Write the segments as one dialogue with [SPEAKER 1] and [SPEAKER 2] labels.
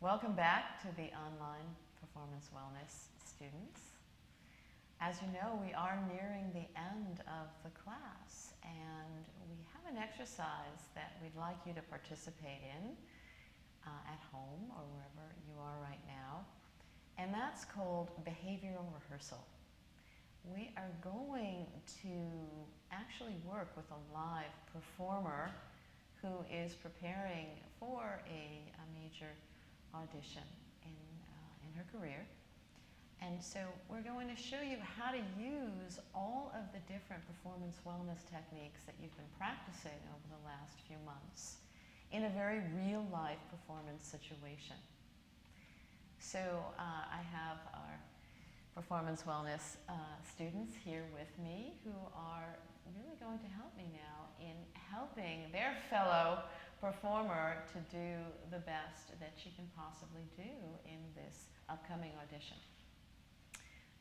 [SPEAKER 1] Welcome back to the online performance wellness students. As you know, we are nearing the end of the class, and we have an exercise that we'd like you to participate in at home or wherever you are right now, and that's called behavioral rehearsal. We are going to actually work with a live performer who is preparing for a major audition in her career. And so we're going to show you how to use all of the different performance wellness techniques that you've been practicing over the last few months in a very real-life performance situation. So I have our performance wellness students here with me who are really going to help me now in helping their fellow performer to do the best that she can possibly do in this upcoming audition.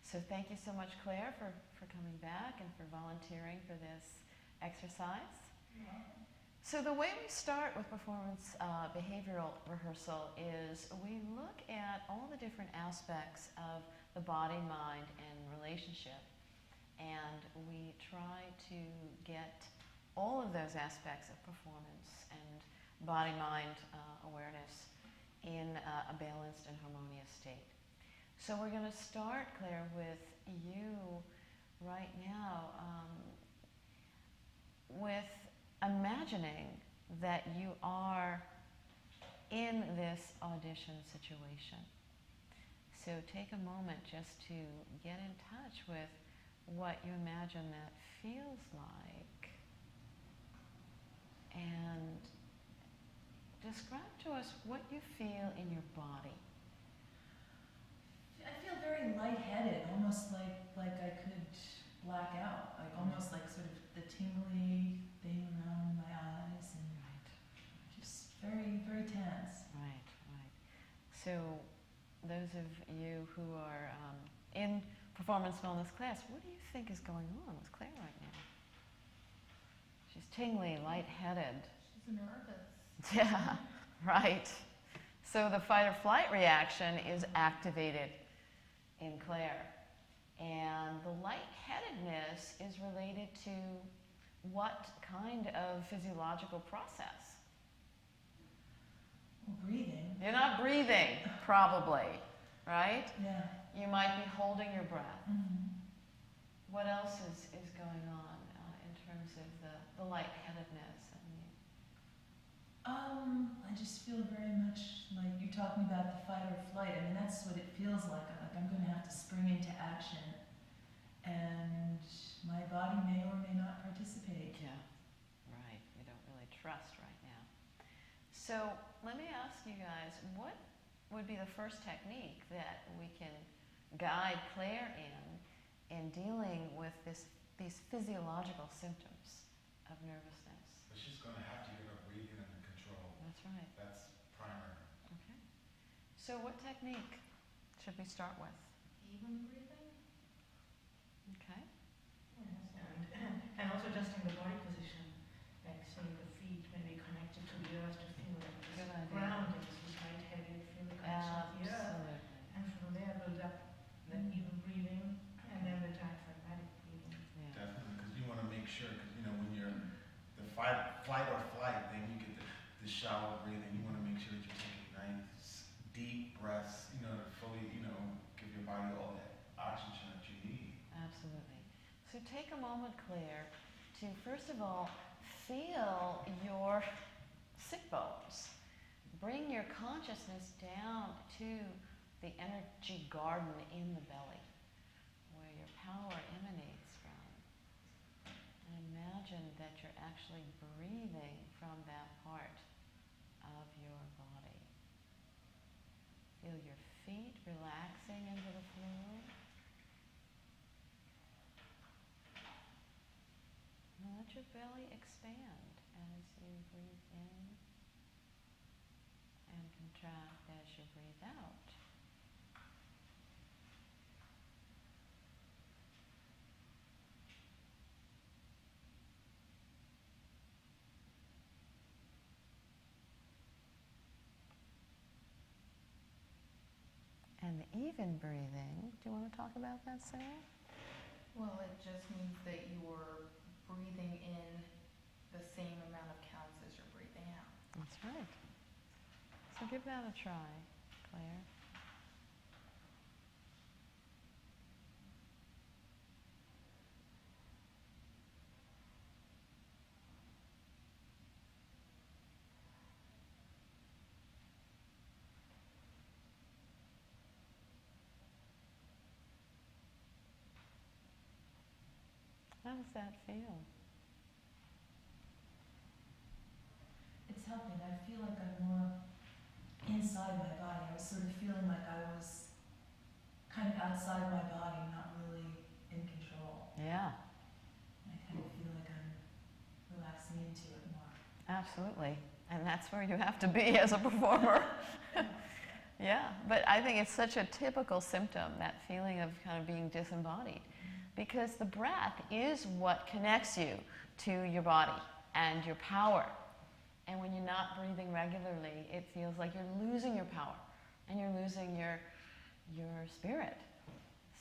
[SPEAKER 1] So thank you so much, Claire, for coming back and for volunteering for this exercise. Yeah. So the way we start with performance behavioral rehearsal is we look at all the different aspects of the body, mind, and relationship, and we try to get all of those aspects of performance and body-mind awareness in a balanced and harmonious state. So we're going to start, Claire, with you right now with imagining that you are in this audition situation. So take a moment just to get in touch with what you imagine that feels like, and describe to us what you feel in your body.
[SPEAKER 2] I feel very lightheaded, almost like I could black out, like almost like sort of the tingly thing around my eyes, and just very, very tense.
[SPEAKER 1] Right. So those of you who are in performance wellness class, what do you think is going on with Claire right now? She's tingly, lightheaded.
[SPEAKER 3] She's nervous.
[SPEAKER 1] Yeah, right. So the fight or flight reaction is activated in Claire. And the lightheadedness is related to what kind of physiological process?
[SPEAKER 2] Well, breathing.
[SPEAKER 1] You're not breathing, probably, right?
[SPEAKER 2] Yeah.
[SPEAKER 1] You might be holding your breath.
[SPEAKER 2] Mm-hmm.
[SPEAKER 1] What else is going on in terms of the lightheadedness?
[SPEAKER 2] I just feel very much like you're talking about the fight or flight. I mean, that's what it feels like. Like I'm going to have to spring into action, and my body may or may not participate.
[SPEAKER 1] Yeah, right. You don't really trust right now. So let me ask you guys, what would be the first technique that we can guide Claire in dealing with these physiological symptoms of nervousness?
[SPEAKER 4] But she's going to have to get her breathing under control.
[SPEAKER 1] That's right.
[SPEAKER 4] That's primary.
[SPEAKER 1] Okay. So what technique should we start with?
[SPEAKER 3] Even breathing.
[SPEAKER 1] Okay.
[SPEAKER 3] Yes, and also adjusting the body position, like saying the feet maybe connected to the earth to feel like this grounding, this lightheaded, feel the connection of the earth. And from there build up the even breathing, and then the diaphragmatic breathing.
[SPEAKER 1] Yeah.
[SPEAKER 4] Definitely, because you want to make sure, because when you're the flight or flight, then you get the shallow breathing. You want to make sure that you're taking nice, deep breaths, to fully, give your body all that oxygen that you need.
[SPEAKER 1] Absolutely. So take a moment, Claire, to first of all feel your sit bones. Bring your consciousness down to the energy garden in the belly, where your power emanates from. And imagine that you're actually breathing from that part of your body. Feel your feet relaxing into the floor. And let your belly expand as you breathe in and contract as you breathe out. even breathing. Do you want to talk about that, Sarah?
[SPEAKER 5] Well, it just means that you're breathing in the same amount of counts as you're breathing out.
[SPEAKER 1] That's right. So give that a try, Claire. How does that feel?
[SPEAKER 2] It's helping. I feel like I'm more inside my body. I was sort of feeling like I was kind of outside my body, not really in control.
[SPEAKER 1] Yeah.
[SPEAKER 2] I kind of feel like I'm relaxing into it more.
[SPEAKER 1] Absolutely. And that's where you have to be as a performer. Yeah, but I think it's such a typical symptom, that feeling of kind of being disembodied. Because the breath is what connects you to your body and your power. And when you're not breathing regularly, it feels like you're losing your power and you're losing your spirit.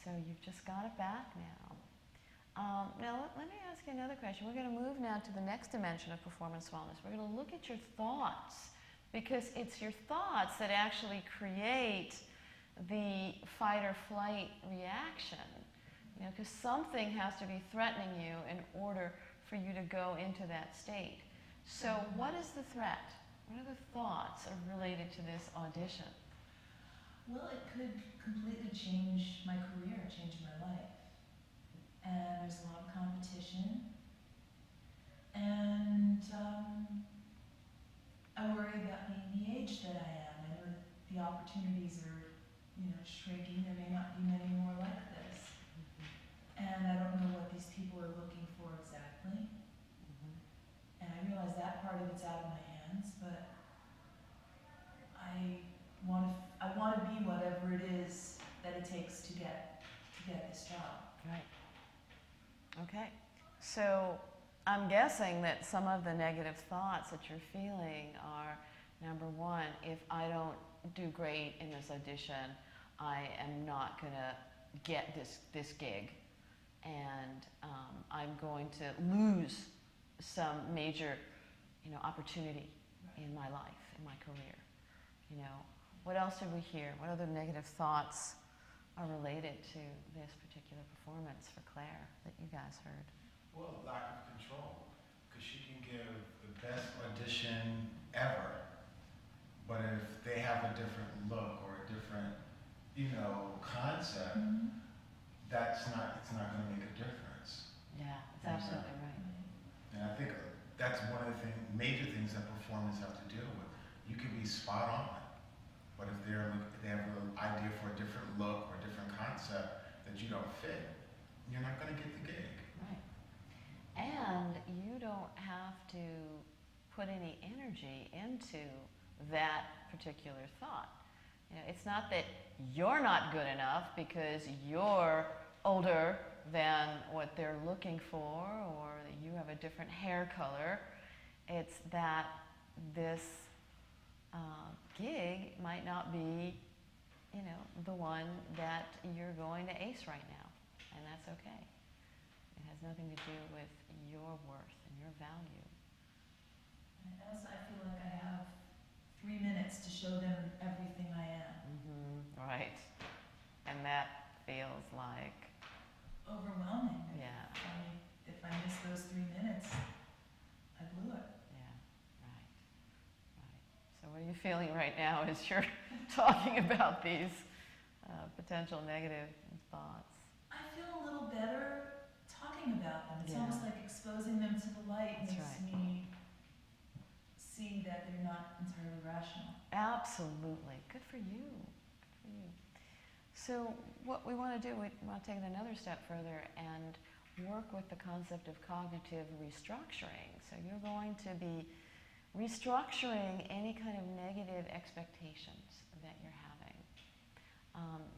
[SPEAKER 1] So you've just got it back now. Now let me ask you another question. We're going to move now to the next dimension of performance wellness. We're going to look at your thoughts, because it's your thoughts that actually create the fight or flight reaction. You know, because something has to be threatening you in order for you to go into that state. So what is the threat? What are the thoughts related to this audition?
[SPEAKER 2] Well, it could completely change my career, change my life. And there's a lot of competition. And I worry about being the age that I am. I know that the opportunities are, shrinking. There may not be many more like this. And I don't know what these people are looking for exactly. And I realize that part of it's out of my hands, but I want to be whatever it is that it takes to get this job.
[SPEAKER 1] Right. Okay. So I'm guessing that some of the negative thoughts that you're feeling are, number one, if I don't do great in this audition, I am not going to get this gig, and I'm going to lose some major, opportunity in my life, in my career. What else did we hear? What other negative thoughts are related to this particular performance for Claire that you guys heard?
[SPEAKER 4] Well, lack of control, because she can give the best audition ever, but if they have a different look or a different, concept, it's not going to make a difference.
[SPEAKER 1] Yeah, that's absolutely right.
[SPEAKER 4] And I think that's one of the major things that performers have to deal with. You can be spot on, but if they have an idea for a different look or a different concept that you don't fit, you're not going to get the gig.
[SPEAKER 1] Right. And you don't have to put any energy into that particular thought. It's not that you're not good enough because you're older than what they're looking for, or that you have a different hair color. It's that this gig might not be, the one that you're going to ace right now, and that's okay. It has nothing to do with your worth and your value.
[SPEAKER 2] And also, I feel like I have 3 minutes to show them everything I am.
[SPEAKER 1] Right. And that feels like
[SPEAKER 2] overwhelming.
[SPEAKER 1] Yeah.
[SPEAKER 2] If I miss those 3 minutes, I blew it.
[SPEAKER 1] Yeah, right. So what are you feeling right now as you're talking about these potential negative thoughts?
[SPEAKER 2] I feel a little better talking about them. It's
[SPEAKER 1] Yeah.
[SPEAKER 2] almost like exposing them to the light
[SPEAKER 1] That's
[SPEAKER 2] makes
[SPEAKER 1] right.
[SPEAKER 2] me see that they're not entirely rational.
[SPEAKER 1] Absolutely. Good for you. Good for you. So what we want to do, we want to take it another step further and work with the concept of cognitive restructuring. So you're going to be restructuring any kind of negative expectations that you're having.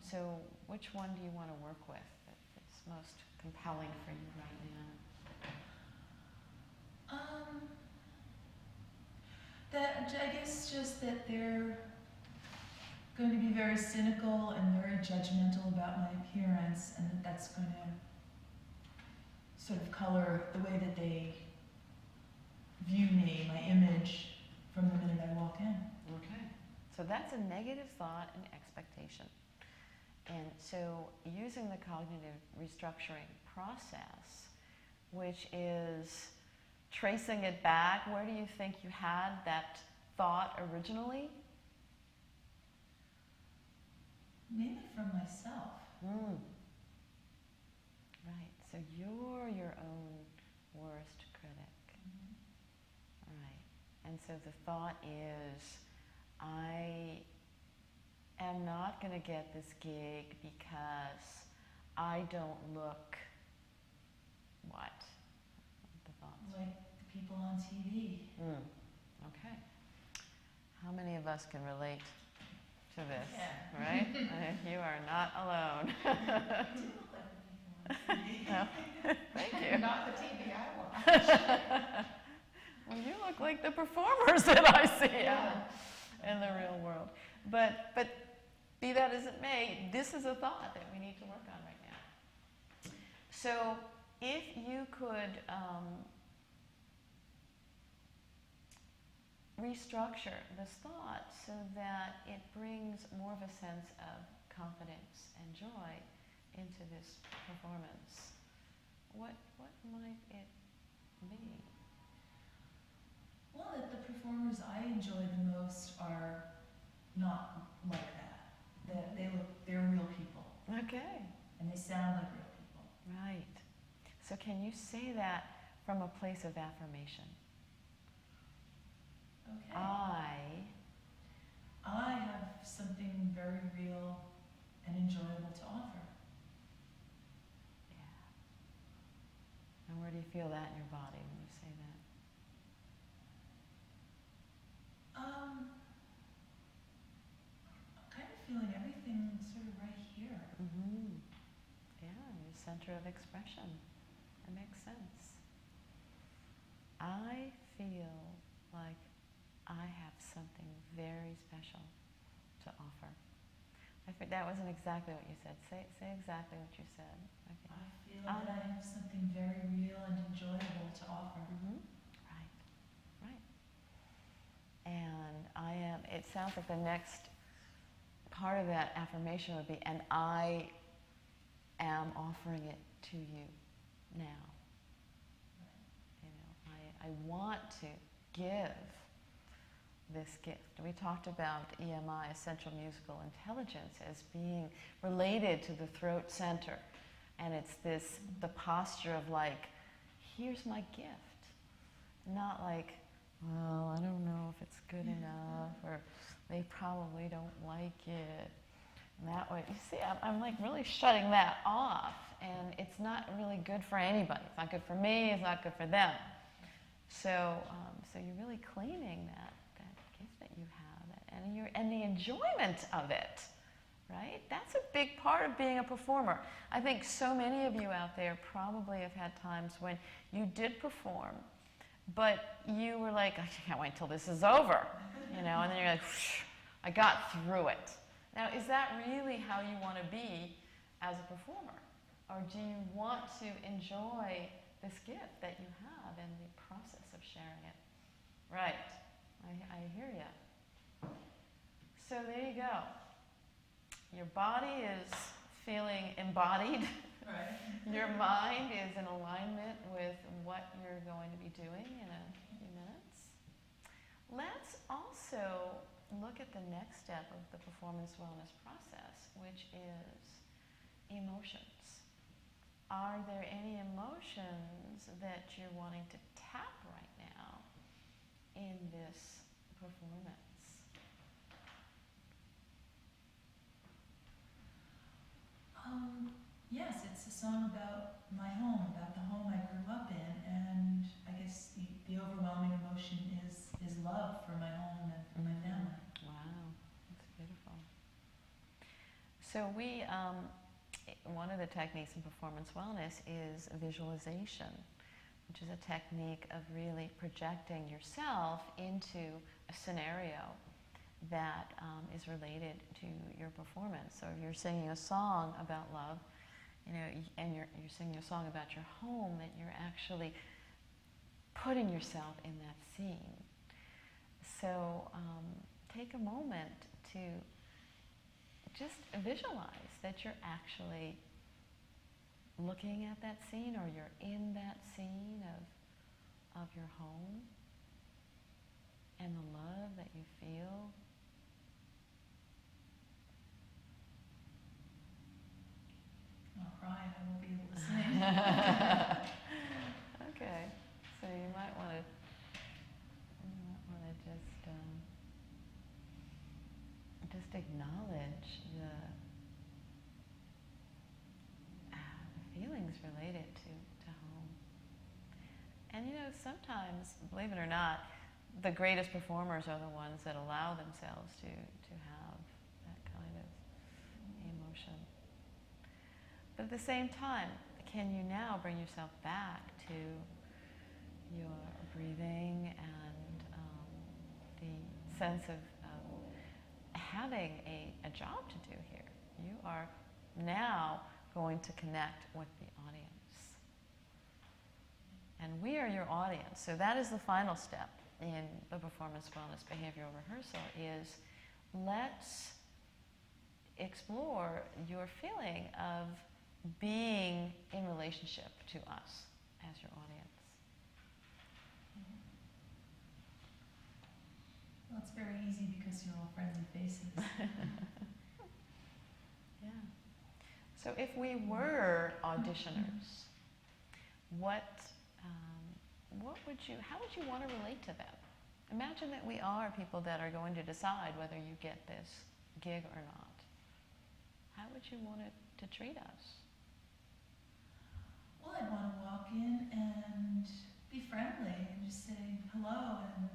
[SPEAKER 1] So which one do you want to work with that's most compelling for you right now?
[SPEAKER 2] That I guess just that they're going to be very cynical and very judgmental about my appearance, and that's going to sort of color the way that they view me, my image, from the minute I walk in.
[SPEAKER 1] Okay. So that's a negative thought and expectation. And so using the cognitive restructuring process, which is tracing it back, where do you think you had that thought originally?
[SPEAKER 2] Mainly from myself.
[SPEAKER 1] Right. So you're your own worst critic. Right. And so the thought is, I am not going to get this gig because I don't look what? The thoughts.
[SPEAKER 2] Like the people on TV.
[SPEAKER 1] Okay. How many of us can relate to this?
[SPEAKER 2] Yeah.
[SPEAKER 1] Right? You are not alone.
[SPEAKER 3] You do look like the people on TV.
[SPEAKER 1] No. Thank you.
[SPEAKER 5] Not the TV I watch.
[SPEAKER 1] Well, you look like the performers that I see
[SPEAKER 5] Yeah.
[SPEAKER 1] in the real world. But be that as it may, this is a thought that we need to work on right now. So if you could restructure this thought so that it brings more of a sense of confidence and joy into this performance, what might it be?
[SPEAKER 2] Well, that the performers I enjoy the most are not like that. That they're real people,
[SPEAKER 1] Okay.
[SPEAKER 2] and they sound like real people.
[SPEAKER 1] Right. So can you say that from a place of affirmation?
[SPEAKER 2] Okay. I have something very real and enjoyable to offer.
[SPEAKER 1] Yeah. And where do you feel that in your body when you say that?
[SPEAKER 2] I'm kind of feeling everything sort of right here.
[SPEAKER 1] Yeah, your center of expression. That makes sense. I feel like I have something very special to offer. I think that wasn't exactly what you said. Say exactly what you said. Okay.
[SPEAKER 2] I feel that I have something very real and enjoyable to offer.
[SPEAKER 1] Right. And I am, it sounds like the next part of that affirmation would be, and I am offering it to you now. You know, I want to give this gift. We talked about EMI, Essential Musical Intelligence, as being related to the throat center. And it's the posture of like, here's my gift. Not like, well, I don't know if it's good enough, or they probably don't like it. And that way, you see, I'm like really shutting that off. And it's not really good for anybody. It's not good for me, it's not good for them. So you're really claiming that gift that you have, and the enjoyment of it, right? That's a big part of being a performer. I think so many of you out there probably have had times when you did perform, but you were like, I can't wait till this is over, you know, and then you're like, I got through it. Now, is that really how you want to be as a performer? Or do you want to enjoy this gift that you have and the process of sharing it? Right. I hear you. So there you go. Your body is feeling embodied.
[SPEAKER 2] Right.
[SPEAKER 1] Your mind is in alignment with what you're going to be doing in a few minutes. Let's also look at the next step of the performance wellness process, which is emotions. Are there any emotions that you're wanting to tap right now in this performance?
[SPEAKER 2] Yes, it's a song about my home, about the home I grew up in, and I guess the overwhelming emotion is love for my home and for my family.
[SPEAKER 1] Wow, that's beautiful. So one of the techniques in performance wellness is visualization, which is a technique of really projecting yourself into a scenario that is related to your performance. So if you're singing a song about love, and you're singing a song about your home, that you're actually putting yourself in that scene. So take a moment to just visualize that you're actually looking at that scene, or you're in that scene of your home, and the love that you feel.
[SPEAKER 2] I'll cry and I won't be able to sing.
[SPEAKER 1] Okay, so you might want to just acknowledge the feelings related to home. And sometimes, believe it or not, the greatest performers are the ones that allow themselves to have that kind of emotion. But at the same time, can you now bring yourself back to your breathing and the sense of having a job to do here? You are now going to connect with the audience. And we are your audience. So that is the final step in the performance wellness behavioral rehearsal, is let's explore your feeling of being in relationship to us as your audience.
[SPEAKER 2] Well, it's very easy because you're all friendly faces.
[SPEAKER 1] Yeah. So if we were auditioners, how would you want to relate to them? Imagine that we are people that are going to decide whether you get this gig or not. How would you want it to treat us?
[SPEAKER 2] Well, I'd want to walk in and be friendly and just say hello and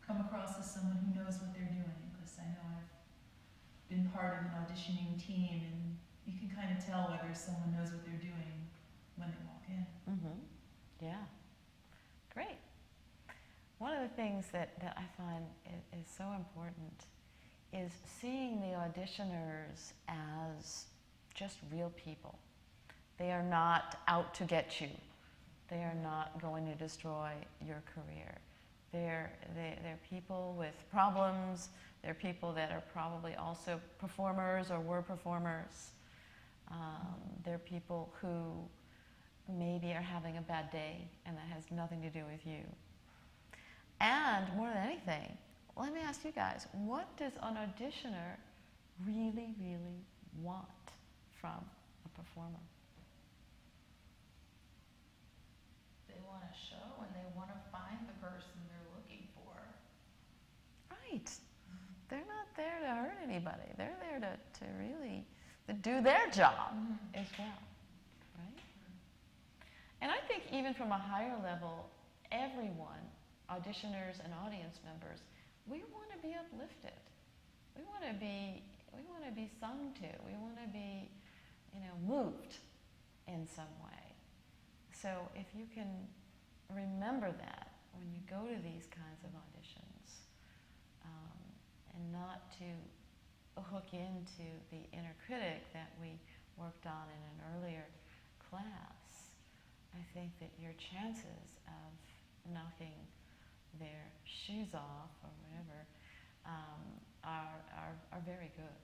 [SPEAKER 2] come across as someone who knows what they're doing, because I know I've been part of an auditioning team, and you can kind of tell whether someone knows what they're doing when they walk in.
[SPEAKER 1] Mm-hmm. Yeah. Great. One of the things that I find is so important is seeing the auditioners as just real people. They are not out to get you. They are not going to destroy your career. They're people with problems. They're people that are probably also performers or were performers. They're people who maybe are having a bad day, and that has nothing to do with you. And more than anything, let me ask you guys, what does an auditioner really, really want from a performer?
[SPEAKER 5] They want to show, and they want to find the person they're looking for.
[SPEAKER 1] Right. They're not there to hurt anybody. They're there to really do their job as well. Right? And I think even from a higher level, everyone, auditioners and audience members, we want to be uplifted. We want to be sung to. We want to be, moved in some way. So if you can remember that when you go to these kinds of auditions, and not to hook into the inner critic that we worked on in an earlier class, I think that your chances of knocking their shoes off or whatever are very good.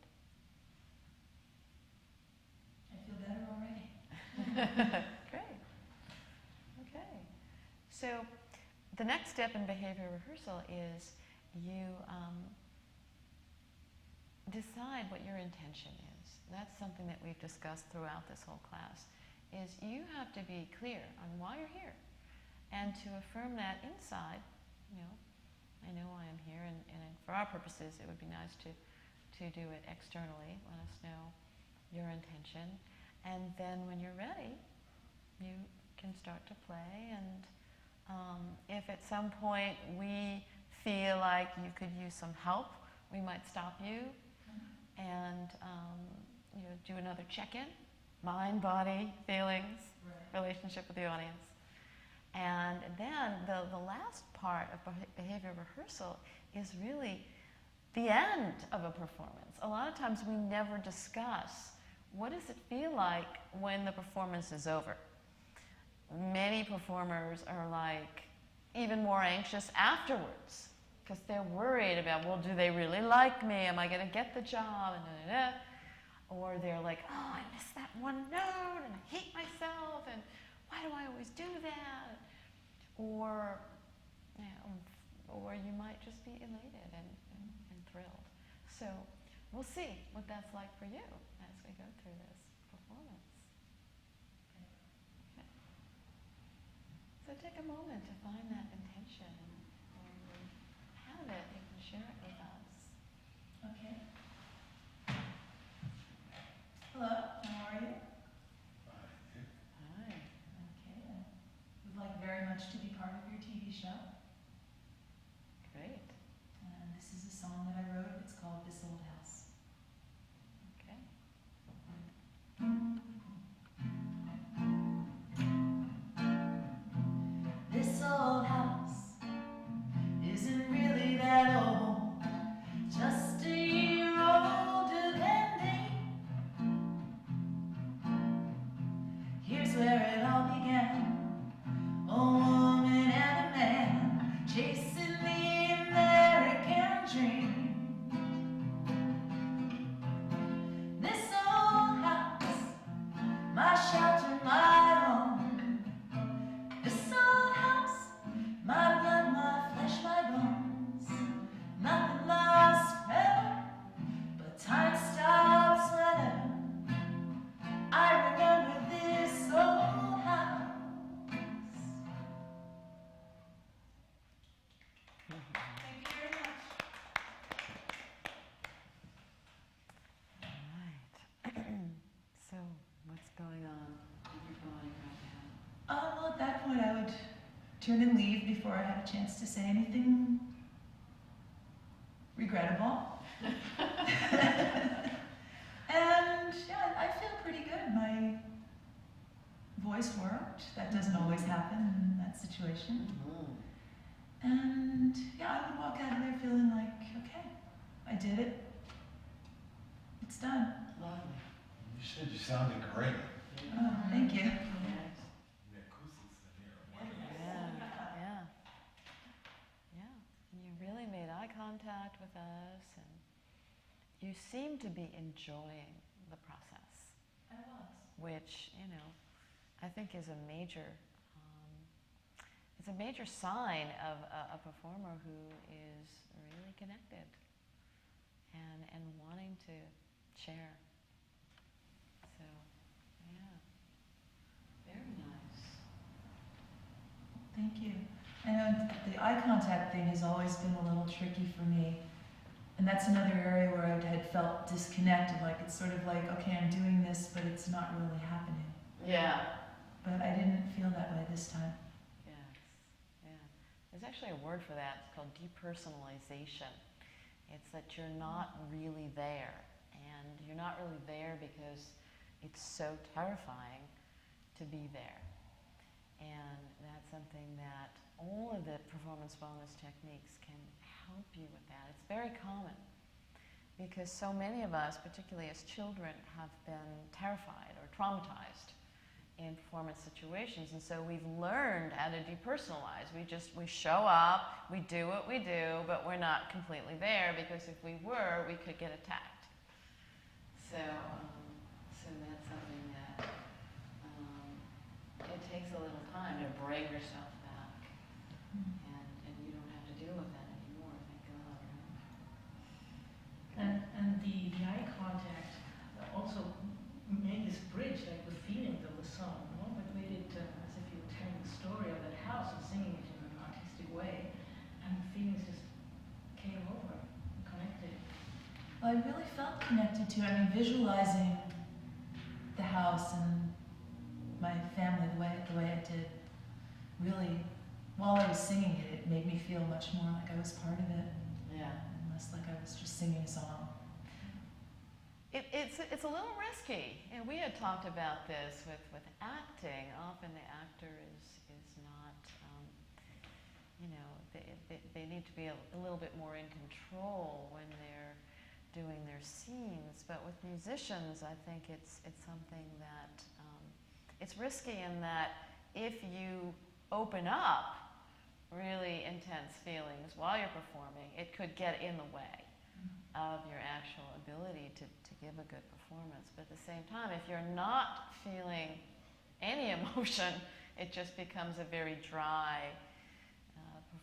[SPEAKER 2] I feel better already.
[SPEAKER 1] Great. Okay. So the next step in behavior rehearsal is you decide what your intention is. That's something that we've discussed throughout this whole class, is you have to be clear on why you're here. And to affirm that inside, I know why I'm here, and for our purposes, it would be nice to do it externally. Let us know your intention. And then when you're ready, you can start to play. And if at some point we feel like you could use some help, we might stop you and do another check-in, mind, body, feelings, relationship with the audience. And then the last part of behavior rehearsal is really the end of a performance. A lot of times we never discuss what does it feel like when the performance is over. Many performers are like even more anxious afterwards because they're worried about, well, do they really like me? Am I going to get the job? And da, da, da. Or they're like, oh, I missed that one note and I hate myself and why do I always do that? Or, you know, or you might just be elated and thrilled. So we'll see what that's like for you as we go through this performance. Okay. So take a moment to find that intention. When you have it, you can share it with us.
[SPEAKER 2] Okay. Hello, how are you?
[SPEAKER 1] Hi.
[SPEAKER 2] Okay. Would like very much to be part of your TV show.
[SPEAKER 1] Great.
[SPEAKER 2] And this is a song that I wrote. It's called This Old House.
[SPEAKER 1] Okay.
[SPEAKER 2] This old house isn't really that old, just a year older than me. Here's where it all began, a woman and a man chasing the American dream. This old house, my shelter, my home. This old house, my blood, my flesh, my bones. Nothing lasts forever, but time stops whenever I remember this old house. Thank you very much.
[SPEAKER 1] All right. So what's going on in your body right now?
[SPEAKER 2] Well, at that point, I would turn and leave before I had a chance to say anything regrettable. And yeah, I feel pretty good. My voice worked. That doesn't always happen in that situation. And yeah, I would walk out of there feeling like, okay, I did it. It's done.
[SPEAKER 1] Lovely.
[SPEAKER 4] You should. You sounded great.
[SPEAKER 2] Oh, thank you.
[SPEAKER 1] Yes.
[SPEAKER 4] The acoustics in here are
[SPEAKER 1] Yeah,
[SPEAKER 4] wonderful.
[SPEAKER 1] yeah, yeah. And you really made eye contact with us, and you seem to be enjoying the process,
[SPEAKER 2] I was.
[SPEAKER 1] which, you know, I think is a major, it's a major sign of a performer who is really connected and wanting to share. So, yeah, very nice.
[SPEAKER 2] Thank you. I know the eye contact thing has always been a little tricky for me. And that's another area where I had felt disconnected, like it's sort of like, okay, I'm doing this, but it's not really happening.
[SPEAKER 1] Yeah.
[SPEAKER 2] But I didn't feel that way this time.
[SPEAKER 1] Yes, yeah. There's actually a word for that. It's called depersonalization. It's that you're not really there. And you're not really there because it's so terrifying to be there. And that's something that all of the performance wellness techniques can help you with that. It's very common because so many of us, particularly as children, have been terrified or traumatized in performance situations, and so we've learned how to depersonalize. We show up, we do what we do, but we're not completely there because if we were, we could get attacked. So, so that's something that it takes a little time to bring yourself back, and you don't have to deal with that anymore. Thank God. Right?
[SPEAKER 3] And the eye contact also made this bridge, like the feelings of the song, no? But made it as if you were telling the story of that house and singing it in an artistic way, and the feelings just came over, connected.
[SPEAKER 2] Well, I really felt connected to it. I mean, visualizing the house and my family the way I did, really, while I was singing it, it made me feel much more like I was part of it,
[SPEAKER 1] Yeah.
[SPEAKER 2] and less like I was just singing a song.
[SPEAKER 1] It's a little risky, and we had talked about this with acting. Often the actor is not you know, they need to be a little bit more in control when they're doing their scenes. But with musicians, I think it's something that it's risky in that if you open up really intense feelings while you're performing, it could get in the way of your actual ability to give a good performance. But at the same time, if you're not feeling any emotion, it just becomes a very dry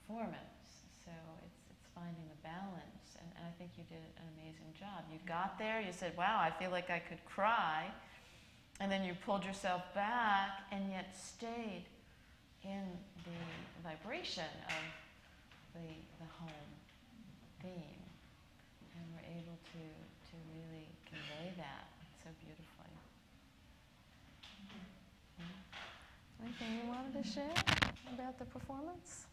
[SPEAKER 1] performance. So it's finding the balance, and I think you did an amazing job. You got there, you said, wow, I feel like I could cry, and then you pulled yourself back and yet stayed in the vibration of the home theme, and were able to really convey that so beautifully. Anything you wanted to share about the performance?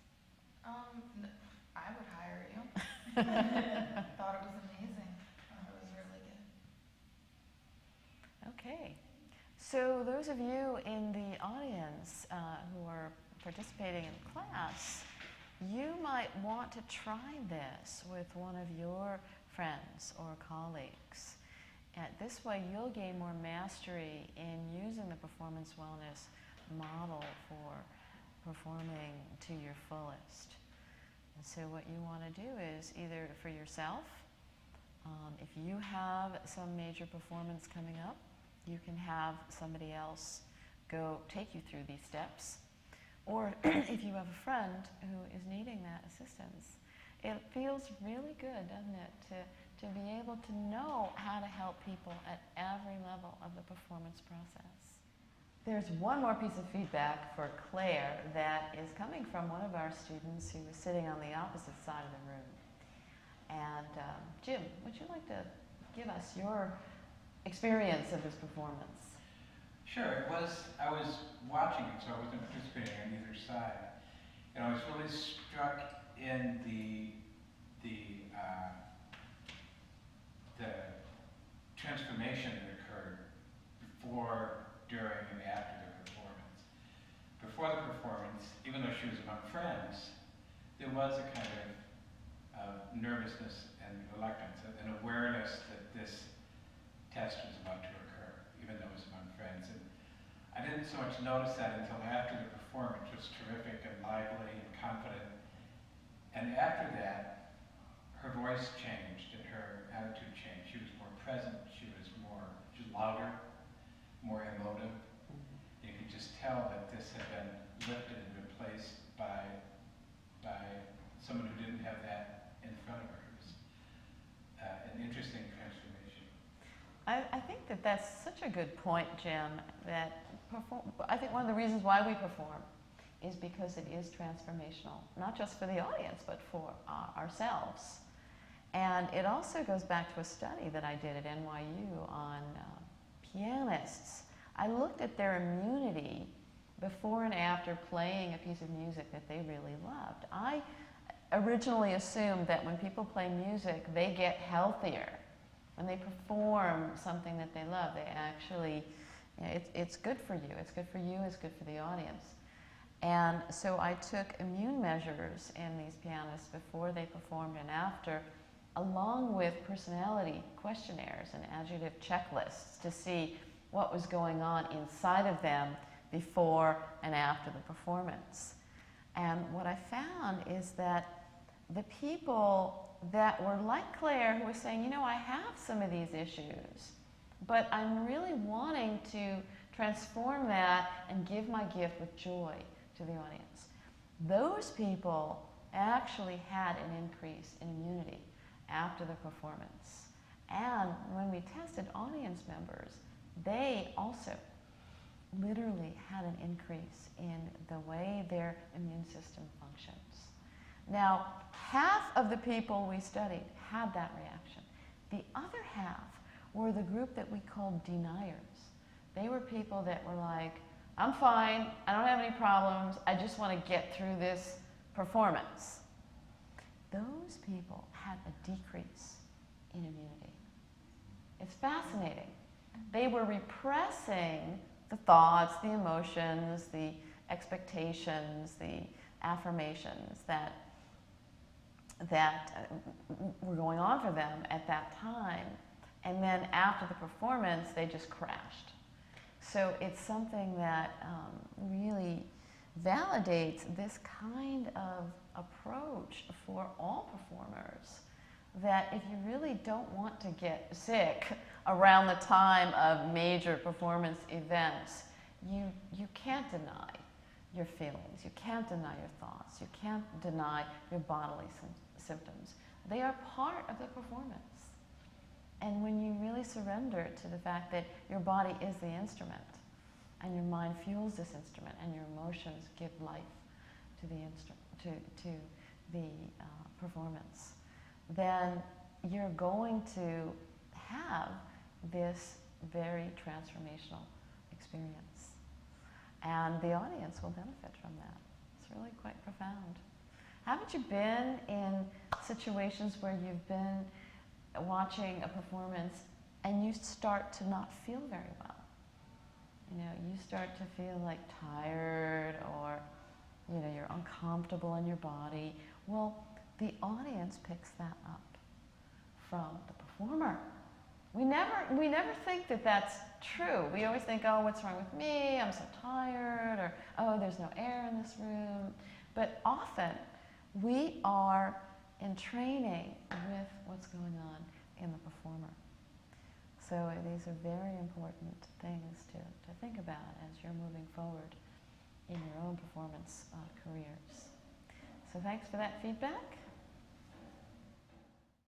[SPEAKER 5] I would hire you. Thought it was amazing. Thought it was really good.
[SPEAKER 1] Okay. So those of you in the audience who are participating in class, you might want to try this with one of your friends or colleagues. And this way you'll gain more mastery in using the performance wellness model for performing to your fullest. And so what you want to do is either for yourself, if you have some major performance coming up, you can have somebody else go take you through these steps. Or if you have a friend who is needing that assistance, it feels really good, doesn't it, to be able to know how to help people at every level of the performance process. There's one more piece of feedback for Claire that is coming from one of our students who was sitting on the opposite side of the room. And Jim, would you like to give us your experience of this performance?
[SPEAKER 6] Sure. I was watching it, so I wasn't participating on either side. And I was really struck in the transformation that occurred before, during, and after the performance. Before the performance, even though she was among friends, there was a kind of nervousness and reluctance, an awareness that this test was about to occur, even though it was among friends. And I didn't so much notice that until after the performance, which was terrific and lively and confident. And after that, her voice changed and her attitude changed. She was more present, she was louder, more emotive. You could just tell that this had been lifted and replaced by someone who didn't have that in front of her. It was an interesting transformation.
[SPEAKER 1] I think that's such a good point, Jim, that I think one of the reasons why we perform is because it is transformational, not just for the audience, but for ourselves. And it also goes back to a study that I did at NYU on pianists. I looked at their immunity before and after playing a piece of music that they really loved. I originally assumed that when people play music, they get healthier. When they perform something that they love, they actually, it's good for you. It's good for you, it's good for the audience. And so I took immune measures in these pianists before they performed and after, along with personality questionnaires and adjective checklists to see what was going on inside of them before and after the performance. And what I found is that the people that were like Claire, who was saying, I have some of these issues, but I'm really wanting to transform that and give my gift with joy to the audience. Those people actually had an increase in immunity after the performance. And when we tested audience members, they also literally had an increase in the way their immune system functions. Now, half of the people we studied had that reaction. The other half were the group that we called deniers. They were people that were like, I'm fine, I don't have any problems, I just want to get through this performance. Those people had a decrease in immunity. It's fascinating. They were repressing the thoughts, the emotions, the expectations, the affirmations that were going on for them at that time. And then after the performance, they just crashed. So it's something that really validates this kind of approach for all performers, that if you really don't want to get sick around the time of major performance events, you can't deny your feelings, you can't deny your thoughts, you can't deny your bodily symptoms. They are part of the performance. And when you really surrender to the fact that your body is the instrument, and your mind fuels this instrument, and your emotions give life to the performance, then you're going to have this very transformational experience. And the audience will benefit from that. It's really quite profound. Haven't you been in situations where you've been watching a performance and you start to not feel very well? You know, you start to feel like tired, or you're uncomfortable in your body. Well, the audience picks that up from the performer. We never think that that's true. We always think, oh, what's wrong with me? I'm so tired, or oh, there's no air in this room. But often we are in training with what's going on in the performer. So these are very important things to think about as you're moving forward in your own performance careers. So thanks for that feedback.